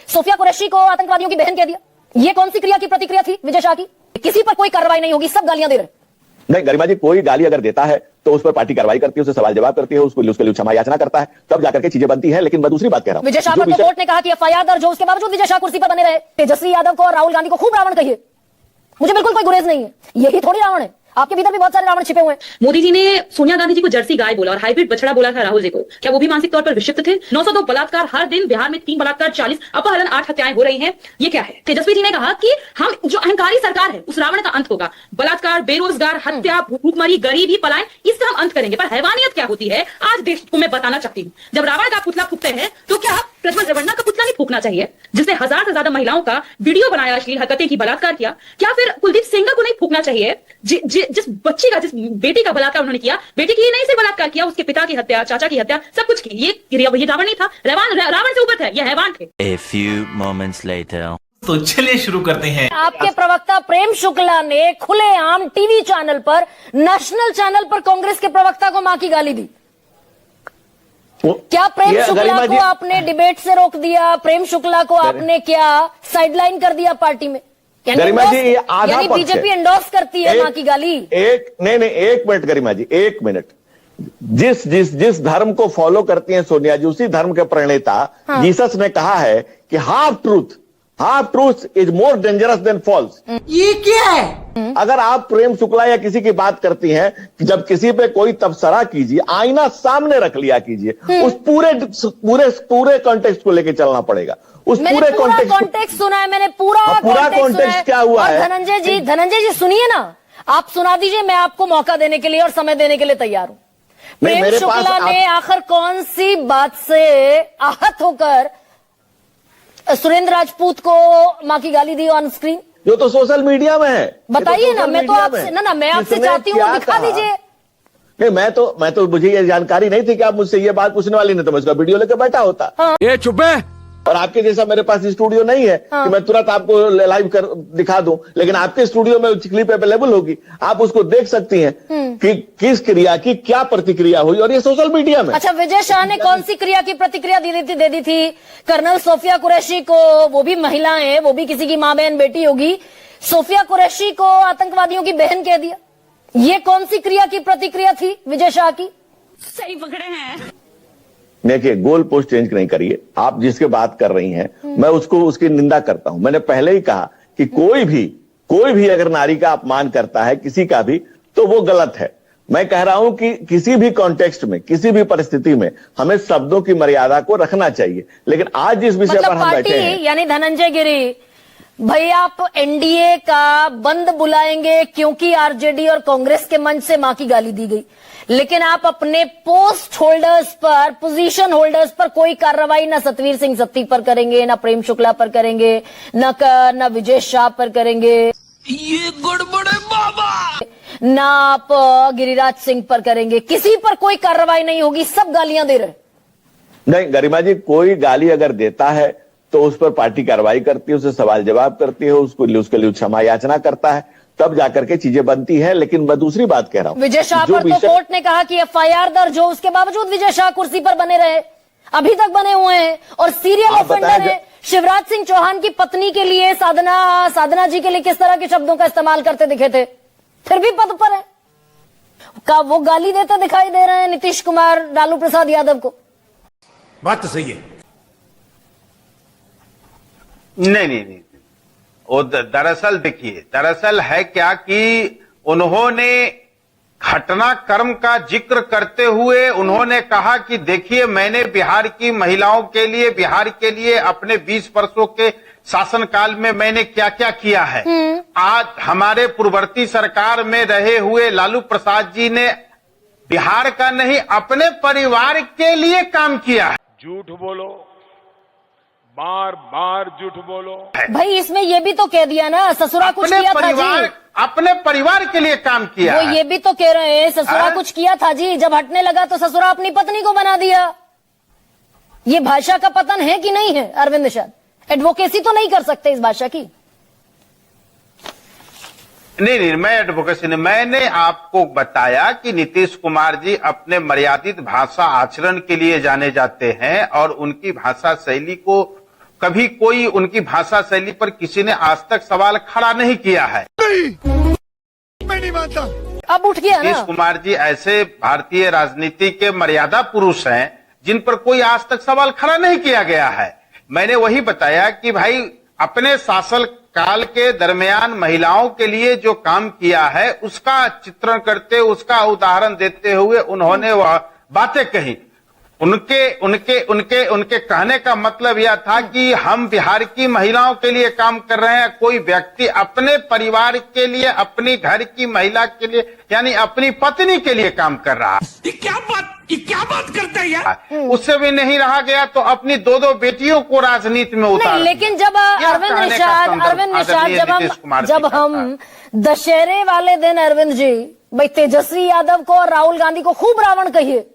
Sophia Qureshi को आतंकवादियों की बहन कह दिया। ये कौन सी क्रिया की प्रतिक्रिया थी विजय शाह की? किसी पर कोई कार्रवाई नहीं होगी, सब गालियां दे रहे। नहीं गरिमा जी, कोई गाली अगर देता है तो उस पर पार्टी कार्रवाई करती है, उसे सवाल जवाब करती है, उसके लिए क्षमा याचना करता है, तब जाकर के चीजें बनती है। लेकिन मैं दूसरी बात कह रहा हूं, विजय शाह पर तो कोर्ट ने कहा कि एफआईआर दर्ज हो, उसके बावजूद विजय शाह कुर्सी पर बने रहे। तेजस्वी यादव को और राहुल गांधी को खूब रावण कहिए, मुझे बिल्कुल कोई गुरेज नहीं है। यही थोड़ी रावण है, आपके भीतर भी बहुत सारे रावण छिपे हुए हैं। मोदी जी ने सोनिया गांधी जी को जर्सी गाय बोला और हाइब्रिड बछड़ा बोला था राहुल जी को। क्या वो भी मानसिक तौर पर विक्षिप्त थे? 902 बलात्कार हर दिन, बिहार में 3 बलात्कार, 40 अपहरण, 8 हत्याएं हो रही हैं। ये क्या है? तेजस्वी जी ने कहा कि हम जो अहंकारी सरकार है उस रावण का अंत होगा। बलात्कार, बेरोजगार, हत्या, भूखमरी, गरीबी, पलायन, इसका हम अंत करेंगे। पर हैवानियत क्या होती है आज देश को मैं बताना चाहती हूँ। जब रावण का पुतला फूकते हैं तो क्या प्रज्वल रेवन्ना का पुतला नहीं फूकना चाहिए, जिसने 1000 से ज्यादा महिलाओं का वीडियो बनाया, अश्लील हरकतें की, बलात्कार किया? क्या फिर कुलदीप सेंगर को नहीं फूकना चाहिए, जिस बच्ची का, जिस बेटी का बलात्कार उन्होंने किया? बेटी की नहीं से बलात्कार किया, उसके पिता की हत्या, चाचा की हत्या, सब कुछ की। ये रावण नहीं था, रावण से ऊपर थे, ये हैवान थे। A few moments later. तो चलिए शुरू करते हैं। आपके प्रवक्ता प्रेम शुक्ला ने खुलेआम टीवी चैनल पर, नेशनल चैनल पर कांग्रेस के प्रवक्ता को मां की गाली दी। क्या प्रेम शुक्ला को आपने डिबेट से रोक दिया? प्रेम शुक्ला को आपने क्या साइडलाइन कर दिया पार्टी में? गरिमा जी, ये आधा यानी बीजेपी एंडोर्स करती है मां की गाली? नहीं, एक मिनट गरिमा जी, एक मिनट। जिस धर्म को फॉलो करती हैं सोनिया जी, उसी धर्म के प्रणेता जीसस ने कहा है कि half truth is more dangerous than false. ये क्या है? अगर आप प्रेम शुक्ला या किसी की बात करती हैं कि जब किसी पे कोई तबसरा कीजिए, आईना सामने रख लिया कीजिए, उस पूरे कॉन्टेक्स्ट को लेके चलना पड़ेगा। उस पूरे कॉन्टेक्स्ट सुना है मैंने, पूरा कॉन्टेक्स्ट क्या हुआ है? धनंजय जी सुनिए ना, आप सुना दीजिए, मैं आपको मौका देने के लिए और समय देने के लिए तैयार हूं। प्रेम शुक्ला ने आखिर कौन सी बात से आहत होकर सुरेंद्र राजपूत को मां की गाली दी ऑन स्क्रीन? जो तो सोशल मीडिया में है, बताइए ना। मैं तो आपसे मैं आपसे चाहती हूँ, दिखा दीजिए। नहीं, मैं तो मुझे ये जानकारी नहीं थी कि आप मुझसे ये बात पूछने वाली, नहीं तो मैं इसका वीडियो लेकर बैठा होता। ये चुप है। और आपके जैसा मेरे पास स्टूडियो नहीं है कि मैं तुरंत आपको लाइव कर दिखा दूं, लेकिन आपके स्टूडियो में क्लिप अवेलेबल होगी, आप उसको देख सकती हैं कि किस क्रिया की क्या प्रतिक्रिया हुई, और ये सोशल मीडिया में। अच्छा, विजय शाह ने कौन सी क्रिया की प्रतिक्रिया दे दी थी? कर्नल सोफिया कुरैशी को, वो भी महिला है, वो भी किसी की मां बहन बेटी होगी, सोफिया कुरैशी को आतंकवादियों की बहन कह दिया। ये कौन सी क्रिया की प्रतिक्रिया थी विजय शाह की? सही पकड़े हैं। देखिए, गोल पोस्ट चेंज नहीं करिए। आप जिसके बात कर रही हैं, मैं उसकी निंदा करता हूं। मैंने पहले ही कहा कि कोई भी अगर नारी का अपमान करता है, किसी का भी, तो वो गलत है। मैं कह रहा हूं कि किसी भी कॉन्टेक्स्ट में, किसी भी परिस्थिति में हमें शब्दों की मर्यादा को रखना चाहिए। लेकिन आज जिस विषय पर हम बैठे हैं, यानी धनंजय गिरी भाई, आप एनडीए का बंद बुलाएंगे क्योंकि आरजेडी और कांग्रेस के मंच से मां की गाली दी गई, लेकिन आप अपने पोस्ट होल्डर्स पर, पोजीशन होल्डर्स पर कोई कार्रवाई ना सतवीर सिंह सत्ती पर करेंगे, ना प्रेम शुक्ला पर करेंगे, ना विजय शाह पर करेंगे, ये गड़बड़ है बाबा, ना आप गिरिराज सिंह पर करेंगे। किसी पर कोई कार्रवाई नहीं होगी, सब गालियां दे रहे। नहीं गरिमा जी, कोई गाली अगर देता है तो उस पर पार्टी कार्रवाई करती है, उसे सवाल जवाब करती है, उसके लिए क्षमा याचना करता है, तब जाकर के चीजें बनती है। लेकिन मैं दूसरी बात कह रहा हूं, विजय शाह पर तो कोर्ट ने कहा कि एफआईआर दर्ज हो, उसके बावजूद विजय शाह कुर्सी पर बने रहे, अभी तक बने हुए हैं, और सीरियल ऑफेंडर है। शिवराज सिंह चौहान की पत्नी के लिए, साधना जी के लिए किस तरह के शब्दों का इस्तेमाल करते दिखे थे, फिर भी पद पर है। का वो गाली देते दिखाई दे रहे हैं नीतीश कुमार, लालू प्रसाद यादव को? बात तो सही है। नहीं, वो दरअसल देखिए, दरअसल है क्या कि उन्होंने घटनाक्रम का जिक्र करते हुए उन्होंने कहा कि देखिए, मैंने बिहार की महिलाओं के लिए, बिहार के लिए अपने 20 वर्षों के शासनकाल में मैंने क्या क्या किया है। आज हमारे पूर्ववर्ती सरकार में रहे हुए लालू प्रसाद जी ने बिहार का नहीं, अपने परिवार के लिए काम किया है। झूठ बोलो, बार बार झूठ बोलो भाई, इसमें ये भी तो कह दिया ना ससुरा कुछ किया था जी, अपने परिवार के लिए काम किया। वो ये भी तो कह रहे हैं ससुरा कुछ किया था जी, जब हटने लगा तो ससुरा अपनी पत्नी को बना दिया। ये भाषा का पतन है कि नहीं है? अरविंद शाह एडवोकेसी तो नहीं कर सकते इस भाषा की? नहीं, मैं एडवोकेसी नहीं, मैंने आपको बताया कि नीतीश कुमार जी अपने मर्यादित भाषा आचरण के लिए जाने जाते हैं और उनकी भाषा शैली को कभी कोई उनकी भाषा शैली पर किसी ने आज तक सवाल खड़ा नहीं किया है। अब उठ गया नीतीश ना। कुमार जी ऐसे भारतीय राजनीति के मर्यादा पुरुष हैं जिन पर कोई आज तक सवाल खड़ा नहीं किया गया है। मैंने वही बताया कि भाई अपने शासन काल के दरमियान महिलाओं के लिए जो काम किया है उसका चित्रण करते, उसका उदाहरण देते हुए उन्होंने वह बातें कही। उनके कहने का मतलब यह था कि हम बिहार की महिलाओं के लिए काम कर रहे हैं। कोई व्यक्ति अपने परिवार के लिए, अपनी घर की महिला के लिए, यानी अपनी पत्नी के लिए काम कर रहा है। ये क्या बात करते हैं यार? उससे भी नहीं रहा गया तो अपनी दो बेटियों को राजनीति में उतार नहीं, लेकिन दिया। जब यह अरविंद कहने का निषाद आदरणीय नीतीश कुमार जी जब का हम दशहरे वाले दिन अरविंद जी भाई तेजस्वी यादव को और राहुल गांधी को खूब रावण कहिए,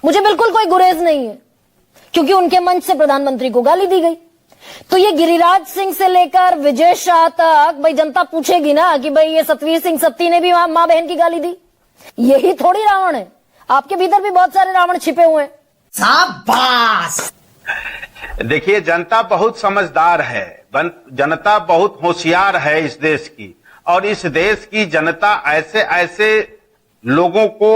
मुझे बिल्कुल कोई गुरेज नहीं है, क्योंकि उनके मंच से प्रधानमंत्री को गाली दी गई। तो ये गिरिराज सिंह से लेकर विजय शाह तक भाई जनता पूछेगी ना कि भाई ये सतवीर सिंह सत्ती ने भी मां बहन की गाली दी। यही थोड़ी रावण है, आपके भीतर भी बहुत सारे रावण छिपे हुए हैं। शाबाश। देखिए, जनता बहुत समझदार है, जनता बहुत होशियार है इस देश की, और इस देश की जनता ऐसे लोगों को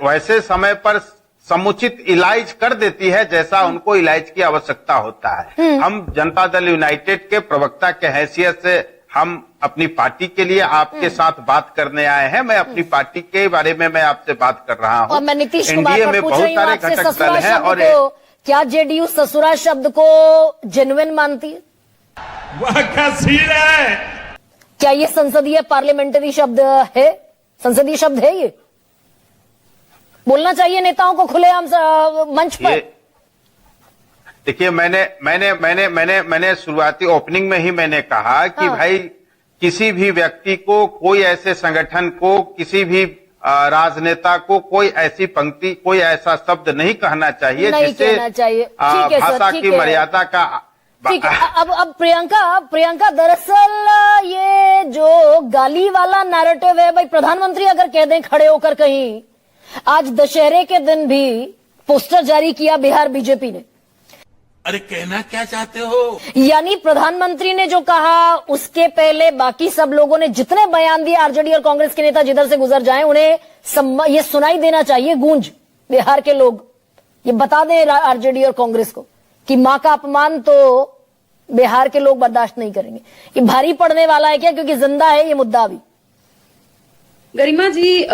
वैसे समय पर समुचित इलाज कर देती है जैसा उनको इलाज की आवश्यकता होता है। हम जनता दल यूनाइटेड के प्रवक्ता के हैसियत से हम अपनी पार्टी के लिए आपके साथ बात करने आए हैं। मैं अपनी पार्टी के बारे में मैं आपसे बात कर रहा हूं। और मैं नीतीश कुमार एनडीए पर में पूछ बहुत रही हूं सारे आपसे, घटक दल ससुरा हैं शब्द और को क्या जेडीयू ससुरा शब्द को जेन्युइन मानती है? वाह क्या सीन है। क्या ये संसदीय पार्लियामेंट्री शब्द है? संसदीय शब्द है ये? बोलना चाहिए नेताओं को खुलेआम मंच पर। देखिए, मैंने शुरुआती ओपनिंग में ही मैंने कहा कि हाँ। भाई किसी भी व्यक्ति को, कोई ऐसे संगठन को, किसी भी राजनेता को कोई ऐसी पंक्ति, कोई ऐसा शब्द नहीं कहना चाहिए नहीं जिससे कहना चाहिए। ठीक है सर, भाषा ठीक की है। मर्यादा का ठीक है। अब प्रियंका दरअसल ये जो गाली वाला नैरेटिव है, भाई प्रधानमंत्री अगर कह दें खड़े होकर कहीं, आज दशहरे के दिन भी पोस्टर जारी किया बिहार बीजेपी ने। अरे कहना क्या चाहते हो? यानी प्रधानमंत्री ने जो कहा उसके पहले बाकी सब लोगों ने जितने बयान दिए, आरजेडी और कांग्रेस के नेता जिधर से गुजर जाएं उन्हें ये सुनाई देना चाहिए, गूंज बिहार के लोग ये बता दें आरजेडी और कांग्रेस को कि मां का अपमान तो बिहार के लोग बर्दाश्त नहीं करेंगे। ये भारी पड़ने वाला है क्या? क्योंकि जिंदा है ये मुद्दा अभी। गरिमा जी,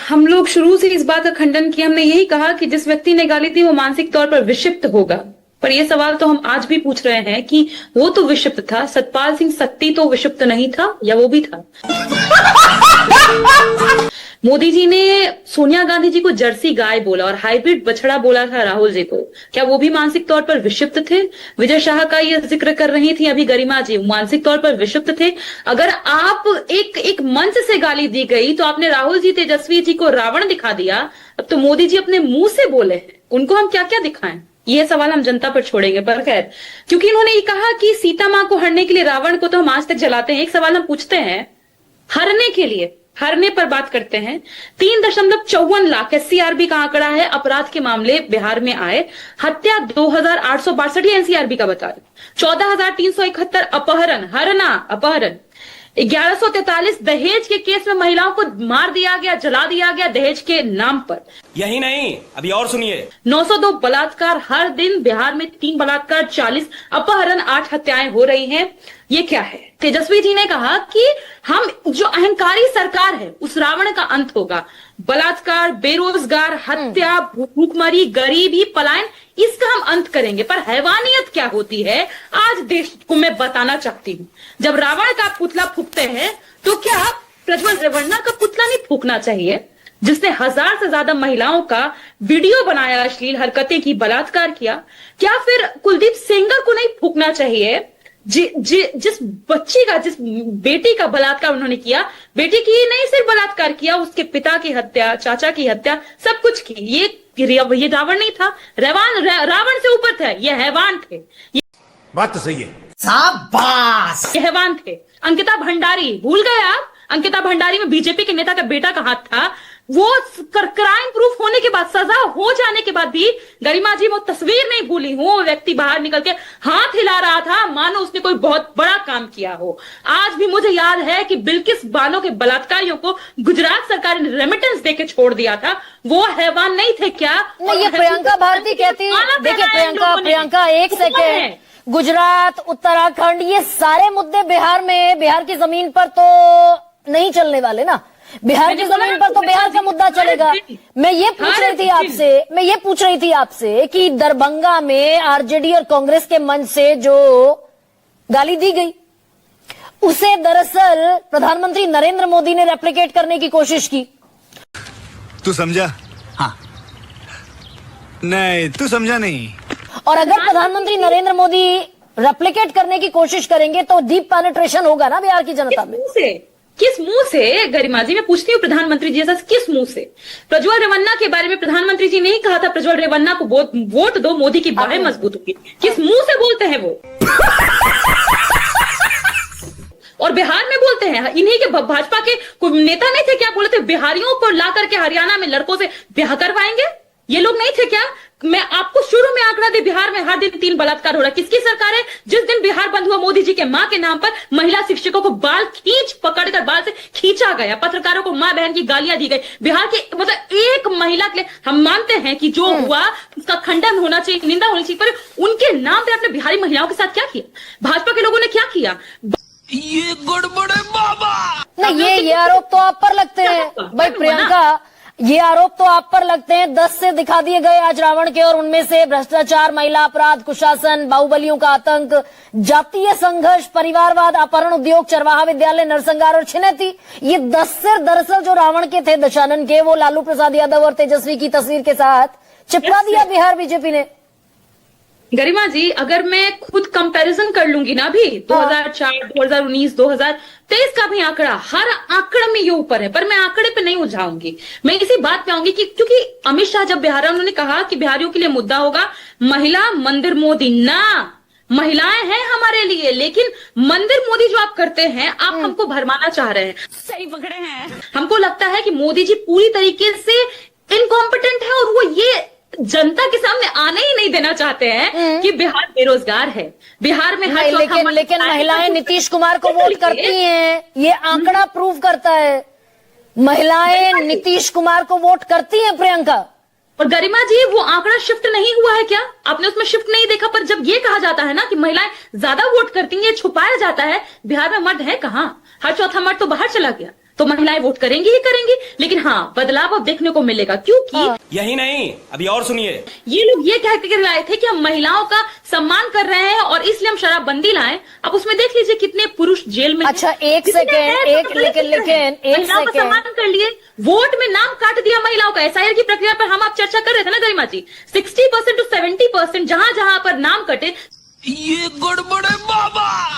हम लोग शुरू से इस बात का खंडन किया। हमने यही कहा कि जिस व्यक्ति ने गाली दी वो मानसिक तौर पर विक्षिप्त होगा। पर यह सवाल तो हम आज भी पूछ रहे हैं कि वो तो विक्षिप्त था, सतपाल सिंह सत्ती तो विक्षिप्त नहीं था, या वो भी था? मोदी जी ने सोनिया गांधी जी को जर्सी गाय बोला और हाइब्रिड बछड़ा बोला था राहुल जी को। क्या वो भी मानसिक तौर पर विक्षिप्त थे? विजय शाह का ये जिक्र कर रही थी अभी गरिमा जी, मानसिक तौर पर विक्षिप्त थे। अगर आप एक मंच से गाली दी गई तो आपने राहुल जी, तेजस्वी जी को रावण दिखा दिया। अब तो मोदी जी अपने मुंह से बोले हैं, उनको हम क्या क्या दिखाएं? ये सवाल हम जनता पर छोड़ेंगे। पर खैर, क्योंकि इन्होंने ये कहा कि सीता मां को हरने के लिए रावण को तो हम आज तक जलाते हैं, एक सवाल हम पूछते हैं, हरने के लिए, हरने पर बात करते हैं। 3.54 लाख एससीआरबी का आंकड़ा है अपराध के मामले बिहार में आए। हत्या 2862 एनसीआरबी का बता रहे। 14,371 अपहरण, हरना अपहरण। 1143 दहेज के केस में महिलाओं को मार दिया गया, जला दिया गया दहेज के नाम पर। यही नहीं, अभी और सुनिए। 902 बलात्कार हर दिन, बिहार में 3 बलात्कार, 40 अपहरण, 8 हत्याएं हो रही हैं। ये क्या है? तेजस्वी जी ने कहा कि हम जो अहंकारी सरकार है उस रावण का अंत होगा। बलात्कार, बेरोजगार, हत्या, भूखमरी, गरीबी, पलायन, इसका हम अंत करेंगे। पर हैवानियत क्या होती है आज देश को मैं बताना चाहती हूँ। जब रावण का पुतला फूकते हैं तो क्या प्रज्वल रेवन्ना का पुतला नहीं फूकना चाहिए, जिसने 1000 से ज्यादा महिलाओं का वीडियो बनाया, अश्लील हरकतें की, बलात्कार किया? क्या फिर कुलदीप सेंगर को नहीं फूकना चाहिए जिस बच्ची का, जिस बेटी का बलात्कार उन्होंने किया? बेटी की नहीं सिर्फ बलात्कार किया, उसके पिता की हत्या, चाचा की हत्या, सब कुछ की। ये रावण नहीं था, रावण से ऊपर था, ये हैवान थे। बात तो सही है। शाबाश। ये हैवान थे। अंकिता भंडारी, भूल गए आप? अंकिता भंडारी में बीजेपी के नेता का बेटा का हाथ था। वो क्राइम प्रूफ होने के बाद, सजा हो जाने के बाद भी गरिमा जी वो तस्वीर नहीं भूली हूं, वो व्यक्ति बाहर निकल के हाथ हिला रहा था मानो उसने कोई बहुत बड़ा काम किया हो। आज भी मुझे याद है कि बिल्किस बानो के बलात्कारियों को गुजरात सरकार ने रेमिटेंस देके छोड़ दिया था। वो हैवान नहीं थे क्या? नहीं, ये प्रियंका भारती कहती, देखिए प्रियंका एक सेकेंड, गुजरात, उत्तराखंड, ये सारे मुद्दे बिहार की जमीन पर तो नहीं चलने वाले ना। बिहार की जमीन पर तो बिहार का मुद्दा चलेगा। मैं ये पूछ रही थी आपसे कि दरभंगा में आरजेडी और कांग्रेस के मंच से जो गाली दी गई, उसे दरअसल प्रधानमंत्री नरेंद्र मोदी ने रेप्लिकेट करने की कोशिश की। तू समझा? हाँ। नहीं, तू समझा नहीं। और अगर प्रधानमंत्री नरेंद्र मोदी रेप्लिकेट करने की कोशिश करेंगे तो डीप पेनिट्रेशन होगा ना बिहार की जनता में। किस मुंह से गरिमा जी, मैं पूछती हूँ प्रधानमंत्री जी, ऐसा किस मुंह से? प्रज्वल रेवन्ना के बारे में प्रधानमंत्री जी ने ही कहा था प्रज्वल रेवन्ना को वोट दो, मोदी की बाहें मजबूत होगी। किस मुंह से बोलते हैं वो? और बिहार में बोलते हैं, इन्हीं के भाजपा के कोई नेता नहीं थे क्या बोले थे बिहारियों को ला करके हरियाणा में लड़कों से ब्याह करवाएंगे? ये लोग नहीं थे क्या? मैं आपको शुरू में आंकड़ा दे, बिहार में हर दिन 3 बलात्कार हो रहा है। किसकी सरकार है? जिस दिन बिहार बंद हुआ, मोदी जी के मां के नाम पर महिला शिक्षकों को बाल पकड़कर बाल से खींचा गया, पत्रकारों को मां बहन की गालियां दी गई। बिहार की मतलब एक महिला के लिए हम मानते हैं कि जो हुआ उसका खंडन होना चाहिए, निंदा होनी चाहिए, पर उनके नाम पर आपने बिहारी महिलाओं के साथ क्या किया? भाजपा के लोगों ने क्या किया? ये गड़बड़ है बाबा। नहीं, ये आरोप तो आप पर लगते हैं भाई प्रियंका, ये आरोप तो आप पर लगते हैं। 10 से दिखा दिए गए आज रावण के, और उनमें से भ्रष्टाचार, महिला अपराध, कुशासन, बाहुबलियों का आतंक, जातीय संघर्ष, परिवारवाद, अपहरण उद्योग, चरवाहा विद्यालय, नरसंहार और छिनैती, ये 10 सिर दरअसल जो रावण के थे दशानन के, वो लालू प्रसाद यादव और तेजस्वी की तस्वीर के साथ चिपका दिया बिहार बीजेपी ने। गरिमा जी, अगर मैं खुद कंपैरिजन कर लूंगी ना भी 2004, 2019, 2023 का भी आंकड़ा, हर आंकड़े में ये ऊपर है, पर मैं आंकड़े पे नहीं उलझाऊंगी। मैं इसी बात पे आऊंगी कि क्योंकि अमित शाह जब बिहार, उन्होंने कहा कि बिहारियों के लिए मुद्दा होगा महिला मंदिर मोदी। ना, महिलाएं हैं हमारे लिए, लेकिन मंदिर मोदी जो आप करते हैं, आप हमको भरमाना चाह रहे हैं। सही पकड़े हैं। हमको लगता है कि मोदी जी पूरी तरीके से इनकॉम्पिटेंट है और वो ये जनता के सामने आने ही नहीं देना चाहते हैं कि बिहार बेरोजगार है। बिहार में हर लेकिन महिलाएं नीतीश कुमार को वोट करती हैं, ये आंकड़ा प्रूव करता है। महिलाएं नीतीश कुमार को वोट करती हैं प्रियंका। और गरिमा जी, वो आंकड़ा शिफ्ट नहीं हुआ है क्या? आपने उसमें शिफ्ट नहीं देखा? पर जब ये कहा जाता है ना कि महिलाएं ज्यादा वोट करती हैं, ये छुपाया जाता है। बिहार में मर्द है कहां? हर चौथा मर्द तो बाहर चला गया, तो महिलाएं वोट करेंगी ही करेंगी। लेकिन हाँ, बदलाव अब देखने को मिलेगा, क्योंकि यही नहीं, अभी और सुनिए, ये लोग ये कह के लाए थे कि हम महिलाओं का सम्मान कर रहे हैं और इसलिए हम शराबबंदी लाए। अब उसमें देख लीजिए कितने पुरुष जेल में। अच्छा, एक सेकेंड, लेकिन सम्मान कर लिए, वोट में नाम काट दिया महिलाओं का। एसआईआर की प्रक्रिया पर हम आप चर्चा कर रहे थे ना गरिमा जी, 60% to 70% जहां जहां पर नाम कटे, ये गड़बड़ है बाबा।